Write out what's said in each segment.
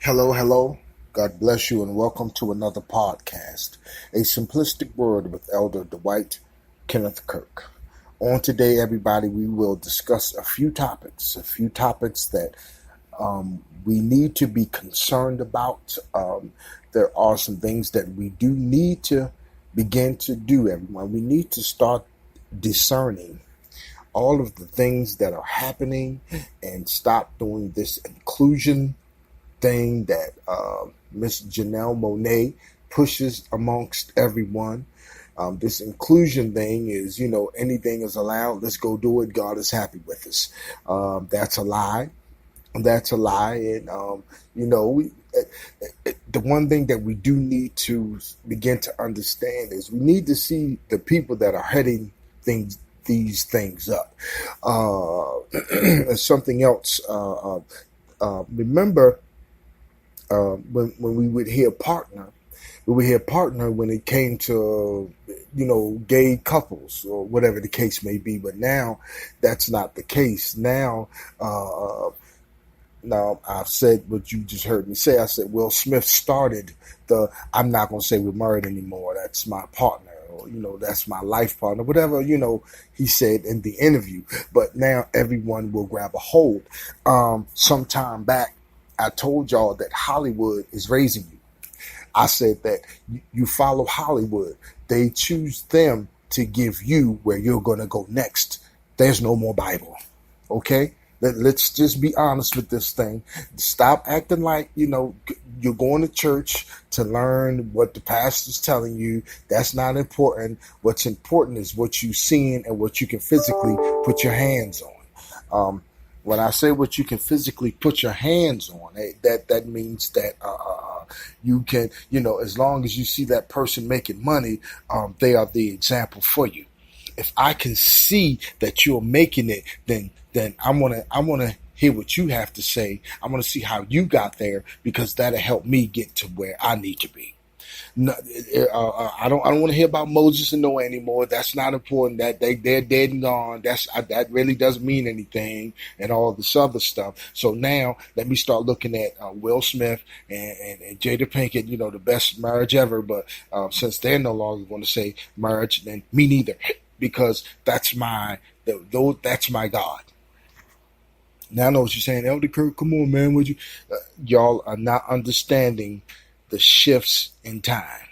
Hello, hello. God bless you and welcome to another podcast, A Simplistic Word with Elder Dwight Kenneth Kirk. On today, everybody, we will discuss a few topics that we need to be concerned about. There are some things that we do need to begin to do, everyone. We need to start discerning all of the things that are happening and stop doing this inclusion thing that Miss Janelle Monáe pushes amongst everyone. This inclusion thing is, anything is allowed. Let's go do it. God is happy with us. That's a lie. That's a lie. And, the one thing that we do need to begin to understand is we need to see the people that are heading these things up. Something else. Remember, when we would hear partner, when it came to gay couples or whatever the case may be. But now that's not the case. Now I've said what you just heard me say. I said Will Smith started I'm not going to say we're married anymore. That's my partner. Or, that's my life partner, whatever, he said in the interview. But now everyone will grab a hold. Sometime back, I told y'all that Hollywood is raising you. I said that you follow Hollywood. They choose them to give you where you're going to go next. There's no more Bible. Okay? Let's just be honest with this thing. Stop acting like, you're going to church to learn what the pastor's telling you. That's not important. What's important is what you're seeing and what you can physically put your hands on. When I say what you can physically put your hands on, that means that you can, as long as you see that person making money, they are the example for you. If I can see that you're making it, then I want to hear what you have to say. I want to see how you got there, because that'll help me get to where I need to be. No, I don't want to hear about Moses and Noah anymore. That's not important. That they're dead and gone. That really doesn't mean anything, and all this other stuff. So now let me start looking at Will Smith and Jada Pinkett. The best marriage ever. But since they're no longer going to say marriage, then me neither, because that's my God. Now I know what you're saying, Elder Kirk. Come on, man. Would you? Y'all are not understanding the shifts in time.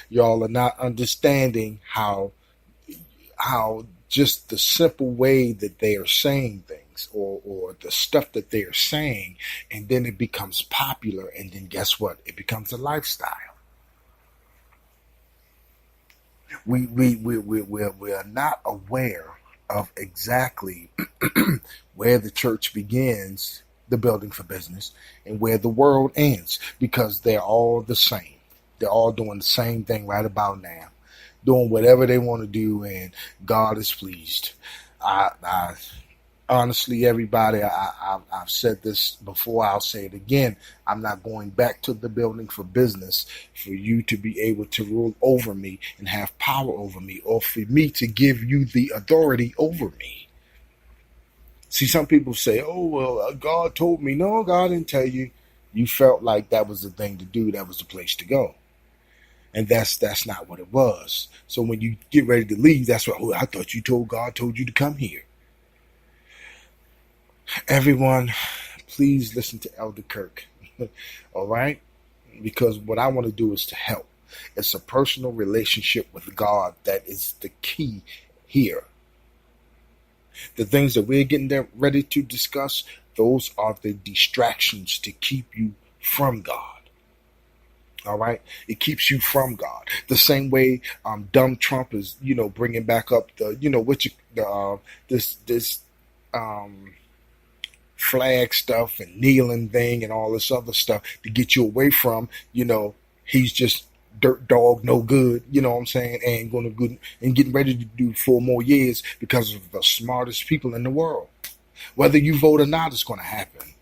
Y'all are not understanding how just the simple way that they are saying things, or the stuff that they are saying, and then it becomes popular, and then guess what? It becomes a lifestyle. We are not aware of exactly where the church begins, the building for business, and where the world ends, because they're all the same. They're all doing the same thing right about now, doing whatever they want to do, and God is pleased. I honestly, everybody, I've said this before, I'll say it again. I'm not going back to the building for business for you to be able to rule over me and have power over me, or for me to give you the authority over me. See, some people say, oh, well, God told me. No, God didn't tell you. You felt like that was the thing to do. That was the place to go. And that's not what it was. So when you get ready to leave, that's what, I thought God told you to come here. Everyone, please listen to Elder Kirk. All right? Because what I want to do is to help. It's a personal relationship with God that is the key here. The things that we're getting there ready to discuss, those are the distractions to keep you from God. All right, it keeps you from God. The same way, dumb Trump is, bringing back up this flag stuff and kneeling thing and all this other stuff to get you away from, he's just dirt dog, no good, you know what I'm saying, and going to good and getting ready to do 4 more years because of the smartest people in the world. Whether you vote or not, it's going to happen.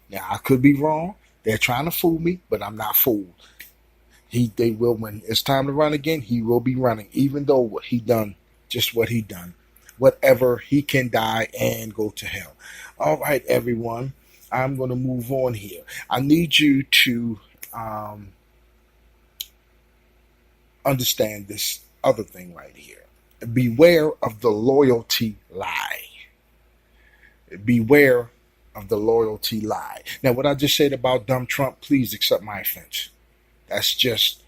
Now, I could be wrong. They're trying to fool me, but I'm not fooled. They will, when it's time to run again, he will be running, even though what he done. Whatever, he can die and go to hell. All right, everyone. I'm going to move on here. I need you to um, understand this other thing right here. Beware of the loyalty lie. Beware of the loyalty lie. Now, what I just said about dumb Trump, please accept my offense. That's just,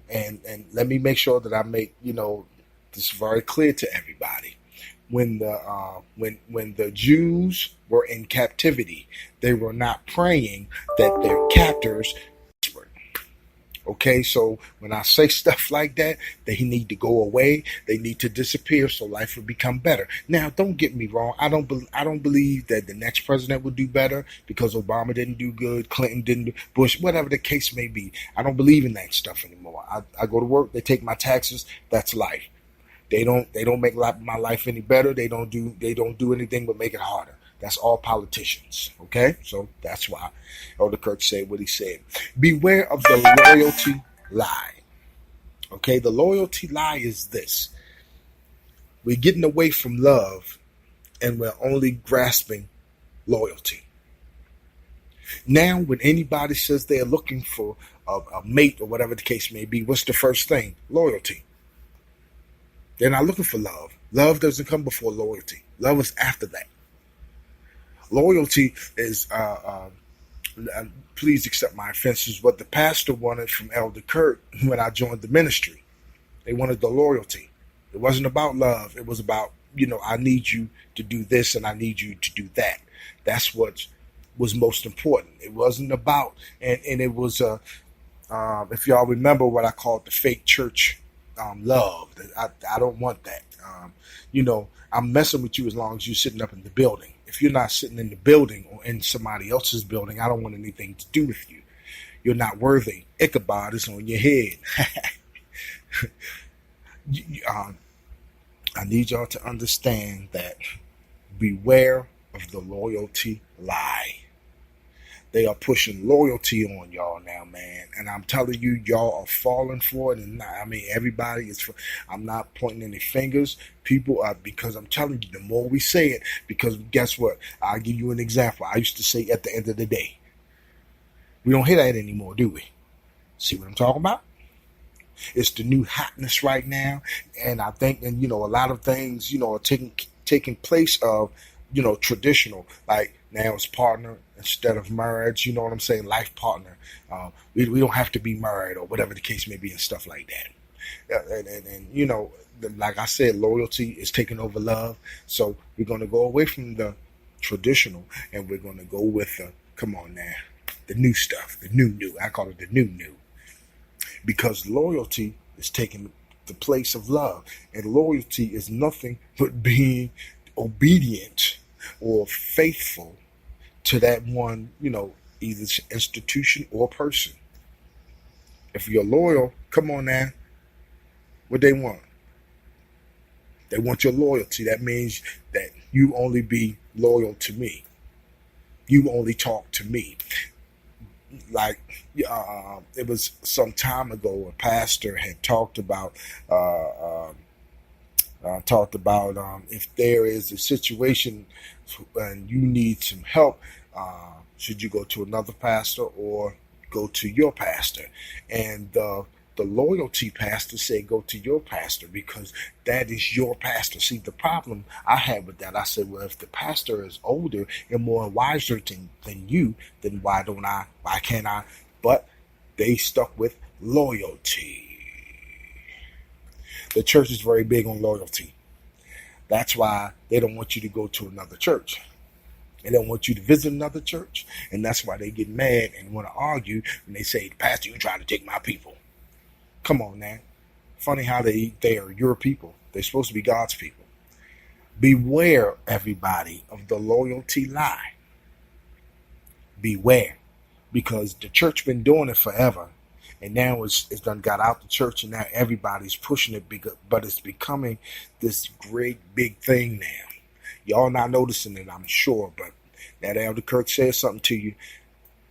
and let me make sure that I make this very clear to everybody. When the Jews were in captivity, they were not praying that their captors. Okay, so when I say stuff like that, they need to go away. They need to disappear so life will become better. Now, don't get me wrong. I don't believe that the next president will do better because Obama didn't do good, Clinton didn't do, Bush, whatever the case may be. I don't believe in that stuff anymore. I go to work, they take my taxes. That's life. They don't make my life any better. They don't do anything but make it harder. That's all politicians, okay? So that's why Elder Kirk said what he said. Beware of the loyalty lie, okay? The loyalty lie is this. We're getting away from love and we're only grasping loyalty. Now, when anybody says they're looking for a mate or whatever the case may be, what's the first thing? Loyalty. They're not looking for love. Love doesn't come before loyalty. Love is after that. Loyalty is, please accept my offenses, what the pastor wanted from Elder Kurt when I joined the ministry. They wanted the loyalty. It wasn't about love. It was about, I need you to do this and I need you to do that. That's what was most important. It wasn't about, and it was, if y'all remember what I called the fake church love. I don't want that. I'm messing with you as long as you're sitting up in the building. If you're not sitting in the building or in somebody else's building, I don't want anything to do with you. You're not worthy. Ichabod is on your head. I need y'all to understand that beware of the loyalty lie. They are pushing loyalty on y'all now, man. And I'm telling you, y'all are falling for it. And everybody is. I'm not pointing any fingers. People are, because I'm telling you, the more we say it, because guess what? I'll give you an example. I used to say at the end of the day. We don't hear that anymore, do we? See what I'm talking about? It's the new hotness right now. And I think, a lot of things, are taking place of, traditional. Like now it's partner instead of marriage, you know what I'm saying? Life partner. We don't have to be married or whatever the case may be and stuff like that. And like I said, loyalty is taking over love. So we're going to go away from the traditional and we're going to go with come on now, the new stuff, the new. I call it the new. Because loyalty is taking the place of love. And loyalty is nothing but being obedient or faithful to that one, either institution or person. If you're loyal, come on now, what they want? They want your loyalty. That means that you only be loyal to me. You only talk to me. Like it was some time ago, a pastor had talked about if there is a situation and you need some help, should you go to another pastor or go to your pastor? And the loyalty pastor said, go to your pastor because that is your pastor. See, the problem I had with that, I said, well, if the pastor is older and more wiser than you, then why can't I? But they stuck with loyalty. The church is very big on loyalty. That's why they don't want you to go to another church. They don't want you to visit another church. And that's why they get mad and want to argue when they say, Pastor, you're trying to take my people. Come on, man. Funny how they are your people. They're supposed to be God's people. Beware, everybody, of the loyalty lie. Beware. Because the church been doing it forever. And now it's done got out the church and now everybody's pushing it, but it's becoming this great big thing now. Y'all not noticing it, I'm sure, but that Elder Kirk says something to you.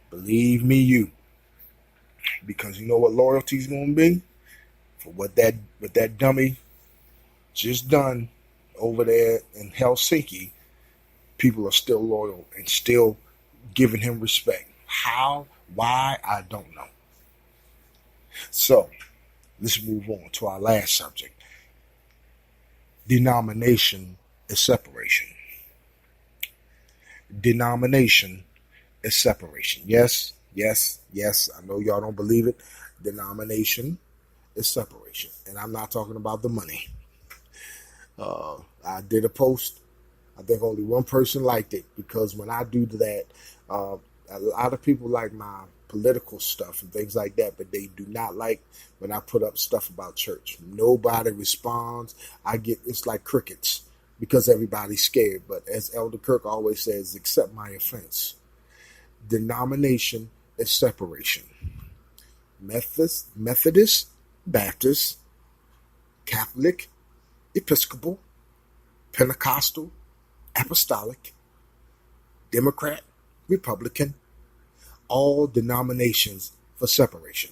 Believe me, you. Because you know what loyalty is going to be? For what that dummy just done over there in Helsinki, people are still loyal and still giving him respect. How? Why? I don't know. So let's move on to our last subject. Denomination is separation. Denomination is separation. Yes, yes, yes. I know y'all don't believe it. Denomination is separation. And I'm not talking about the money. I did a post. I think only one person liked it, because when I do that, a lot of people like my political stuff and things like that, but they do not like when I put up stuff about church. Nobody responds. It's like crickets, because everybody's scared. But as Elder Kirk always says, accept my offense. Denomination is separation. Methodist, Baptist, Catholic, Episcopal, Pentecostal, Apostolic, Democrat, Republican, all denominations for separation.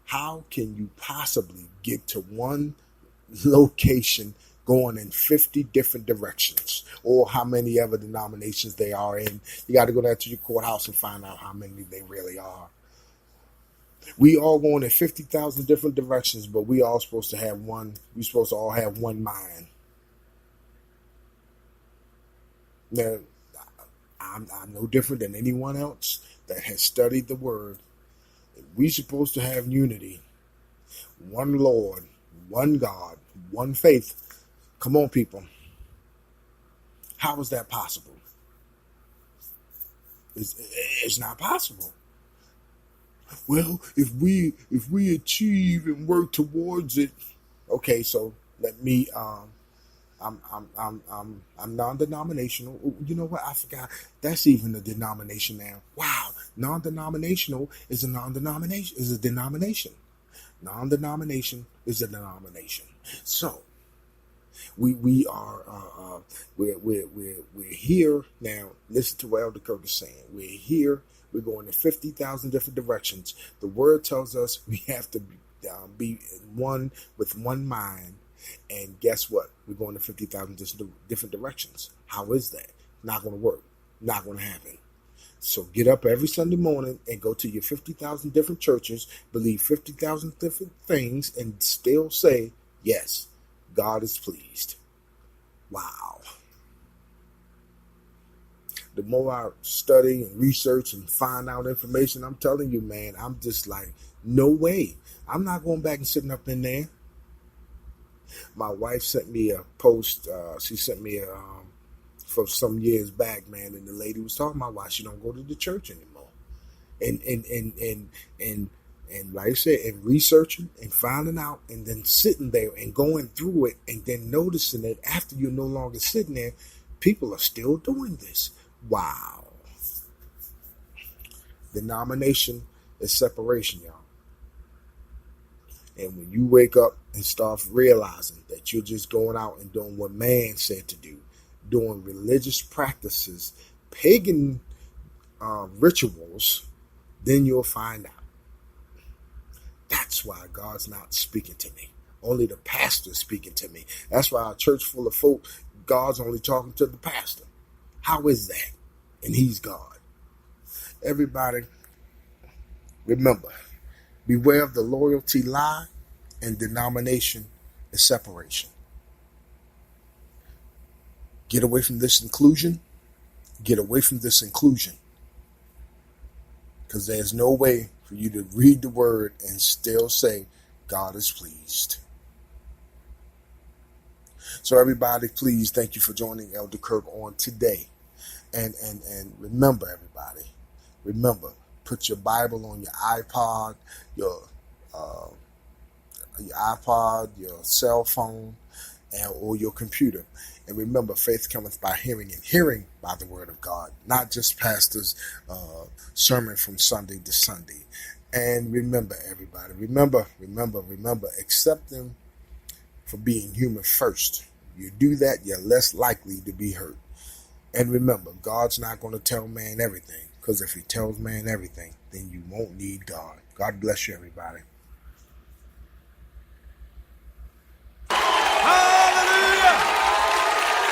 How can you possibly get to one location going in 50 different directions, or how many other denominations they are in? You got to go down to your courthouse and find out how many they really are. We all going in 50,000 different directions, but we all supposed to have one. We supposed to all have one mind. Now, I'm no different than anyone else that has studied the word. We supposed to have unity, one Lord, one God, one faith. Come on, people. How is that possible? It's not possible. Well, if we achieve and work towards it, okay. So let me. I'm non-denominational. You know what? I forgot. That's even a denomination now. Wow, non-denominational is a non-denomination. Is a denomination. Non-denomination is a denomination. So we are we're here now. Listen to what Elder Kirk is saying. We're here. We're going in 50,000 different directions. The word tells us we have to be one with one mind. And guess what? We're going in 50,000 different directions. How is that? Not going to work. Not going to happen. So get up every Sunday morning and go to your 50,000 different churches, believe 50,000 different things, and still say, yes, God is pleased. Wow. The more I study and research and find out information, I'm telling you, man, I'm just like, no way. I'm not going back and sitting up in there. My wife sent me a post. She sent me from some years back, man, and the lady was talking about why she don't go to the church anymore. And like I said, and researching and finding out, and then sitting there and going through it, and then noticing that after you're no longer sitting there, people are still doing this. Wow. Denomination is separation, y'all. And when you wake up and start realizing that you're just going out and doing what man said to do, doing religious practices, pagan rituals, then you'll find out. That's why God's not speaking to me. Only the pastor is speaking to me. That's why a church full of folk, God's only talking to the pastor. How is that? And he's God. Everybody, remember, beware of the loyalty lie, and denomination is separation. Get away from this inclusion. Get away from this inclusion. Because there's no way for you to read the word and still say, God is pleased. So everybody, please, thank you for joining Elder Kirk on today. And remember, everybody, put your Bible on your iPod, your cell phone, or your computer. And remember, faith cometh by hearing, and hearing by the word of God, not just pastors' sermon from Sunday to Sunday. And remember, everybody, remember, accept them for being human first. You do that, you're less likely to be hurt. And remember, God's not going to tell man everything, because if he tells man everything, then you won't need God. God bless you, everybody. Hallelujah!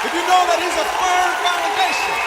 If you know that he's a firm foundation,